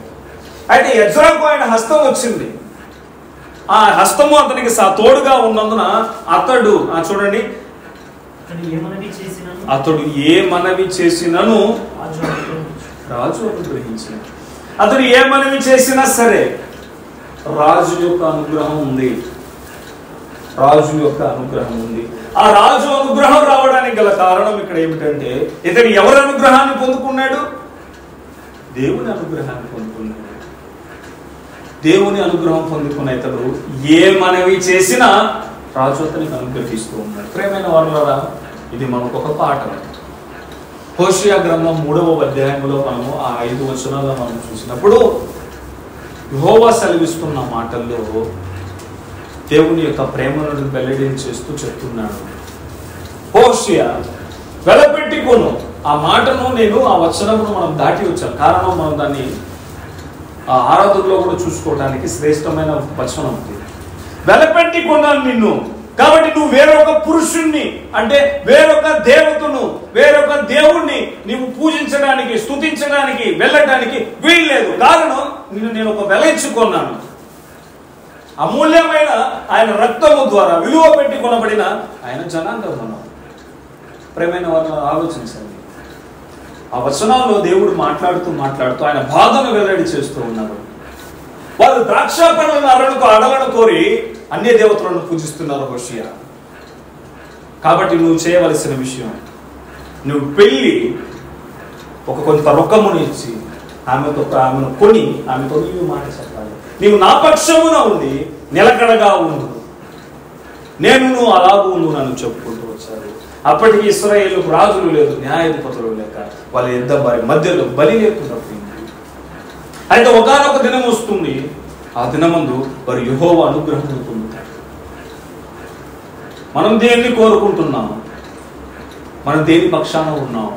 అయితే ఎజ్రాకు ఆయన హస్తం వచ్చింది. ఆ హస్తము అతనికి తోడుగా ఉన్నందున అతడు చూడండి, అతడు ఏ మనవి చేసినను రాజు అనుగ్రహించిన. అతడు ఏ మనవి చేసినా సరే రాజు యొక్క అనుగ్రహం ఉంది. రాజు యొక్క అనుగ్రహం ఉంది. ఆ రాజు అనుగ్రహం రావడానికి గల కారణం ఇక్కడ ఏమిటంటే, ఇతడు ఎవరి అనుగ్రహాన్ని పొందుకున్నాడు? దేవుని అనుగ్రహాన్ని పొందుకున్నాడు. దేవుని అనుగ్రహం పొందుకున్న ఇతడు ఏ మనవి చేసినా రాజు అతనికి అనుగ్రహిస్తూ ఉన్నాడు. ప్రియమైన వారులారా, ఇది మనకు ఒక పాఠం. హోషేయ గ్రంథం 3వ అధ్యాయంలో మనము ఆ 5 వచనాల్లో మనం చూసినప్పుడు యెహోవా సెలవిస్తున్న మాటల్లో దేవుని యొక్క ప్రేమను వెల్లడించేస్తూ చెప్తున్నాడు. హోషేయ వెలపెట్టుకొను. ఆ మాటను, నేను ఆ వచనమును మనం దాటి వచ్చాం. కారణం, మనం దాన్ని ఆ ఆరాధనలో కూడా చూసుకోవడానికి శ్రేష్టమైన వచనం ఉంది. వెలపెట్టి కొన్నాను నిన్ను, కాబట్టి నువ్వు వేరొక పురుషుణ్ణి అంటే వేరొక దేవతను వేరొక దేవుణ్ణి నీవు పూజించడానికి స్తుతించడానికి వెళ్ళడానికి వీల్లేదు. కారణం నేను ఒక వెల ఇచ్చుకున్నాను. అమూల్యమైన ఆయన రక్తము ద్వారా విలువ పెట్టి కొనబడిన ఆయన జనాంగం మనం. ప్రేమైన వారిని ఆలోచించండి. ఆ వచనాల్లో దేవుడు మాట్లాడుతూ ఆయన బాధను వెల్లడి చేస్తూ ఉన్నారు. వాళ్ళు ద్రాక్ష పండ్లను అడలను కోరి అన్య దేవతలను పూజిస్తున్నారు హోషేయ. కాబట్టి నువ్వు చేయవలసిన విషయం, నువ్వు పెళ్ళి కొంత రొక్కమును ఇచ్చి ఆమెను కొని ఆమెతో నీవు మాట చెప్పాలి. నీవు నా పక్షమున ఉండి నిలకడగా ఉండు, నువ్వు అలాగూ ఉండు నన్ను చెప్పుకుంటూ వచ్చారు. అప్పటికి ఇశ్రాయేలుకు రాజులు లేదు, న్యాయాధిపతులు లేక వాళ్ళ యుద్ధం వారి మధ్యలో బలి లేకుండా పోయింది. అయితే ఒకానొక దినం వస్తుంది, ఆ దినమందు వారు యెహోవా అనుగ్రహం పొందుతారు. మనం దేన్ని కోరుకుంటున్నాము? మనం దేని పక్షాన ఉన్నాం?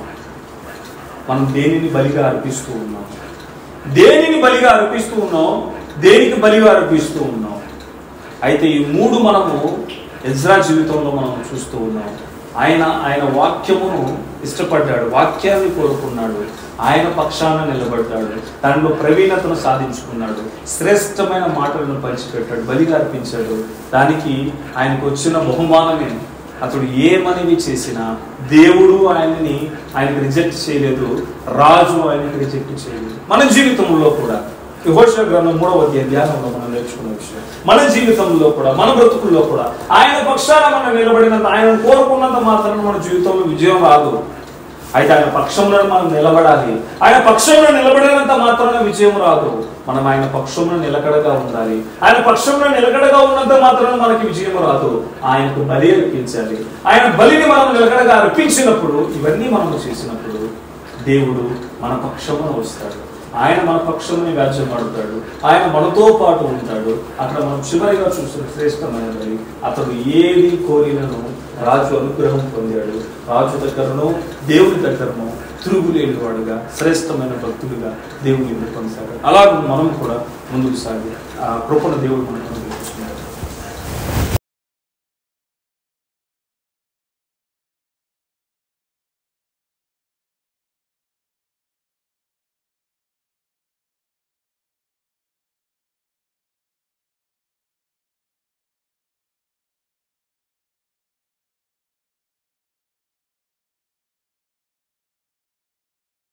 మనం దేనిని బలిగా అర్పిస్తూ ఉన్నాం? దేనికి బలిగా అర్పిస్తూ ఉన్నాం? అయితే ఈ మూడు మనము ఎజ్రా జీవితంలో మనం చూస్తూ ఉన్నాం. ఆయన వాక్యమును ఇష్టపడ్డాడు, వాక్యాన్ని కోరుకున్నాడు, ఆయన పక్షాన నిలబడ్డాడు, దానిలో ప్రవీణతను సాధించుకున్నాడు, శ్రేష్టమైన మాటలను పంచిపెట్టాడు, బలిగా అర్పించాడు. దానికి ఆయనకు వచ్చిన బహుమానమే, అతడు ఏమనేవి చేసినా దేవుడు ఆయనకి రిజెక్ట్ చేయలేదు, రాజు ఆయనకి రిజెక్ట్ చేయలేదు. మన జీవితంలో కూడా యెహోషువ గ్రంథం 3వ అధ్యాయం ధ్యానంలో మనం నేర్చుకున్న విషయం, మన జీవితంలో కూడా మన బ్రతుకుల్లో కూడా ఆయన పక్షాన మనం నిలబడినంత, ఆయన కోరుకున్నంత మాత్రం మన జీవితంలో విజయం రాదు. అయితే ఆయన పక్షంలో మనం నిలబడాలి. ఆయన పక్షంలో నిలబడినంత మాత్రాన విజయం రాదు. మనం ఆయన పక్షంలో నిలకడగా ఉండాలి. ఆయన పక్షంలో నిలకడగా ఉన్నంత మాత్రాన మనకి విజయం రాదు. ఆయనకు బలి అర్పించాలి. ఆయన బలిని మనం నిలకడగా అర్పించినప్పుడు, ఇవన్నీ మనము చేసినప్పుడు దేవుడు మన పక్షమున వస్తాడు. ఆయన మన పక్షముని వ్యాజ్యమాడుతాడు. ఆయన మనతో పాటు ఉంటాడు. అక్కడ మనం చివరిగా చూసిన శ్రేష్టమైనది, అతడు ఏది కోరినను రాజు అనుగ్రహం పొందాడు. రాజు దగ్గరను దేవుని దగ్గరను తిరుగులేని వాడుగా శ్రేష్టమైన భక్తుడిగా దేవుని కొనసాగాడు. అలాగే మనం కూడా ముందుకు సాగి ఆ కృపణ దేవుడు మనకు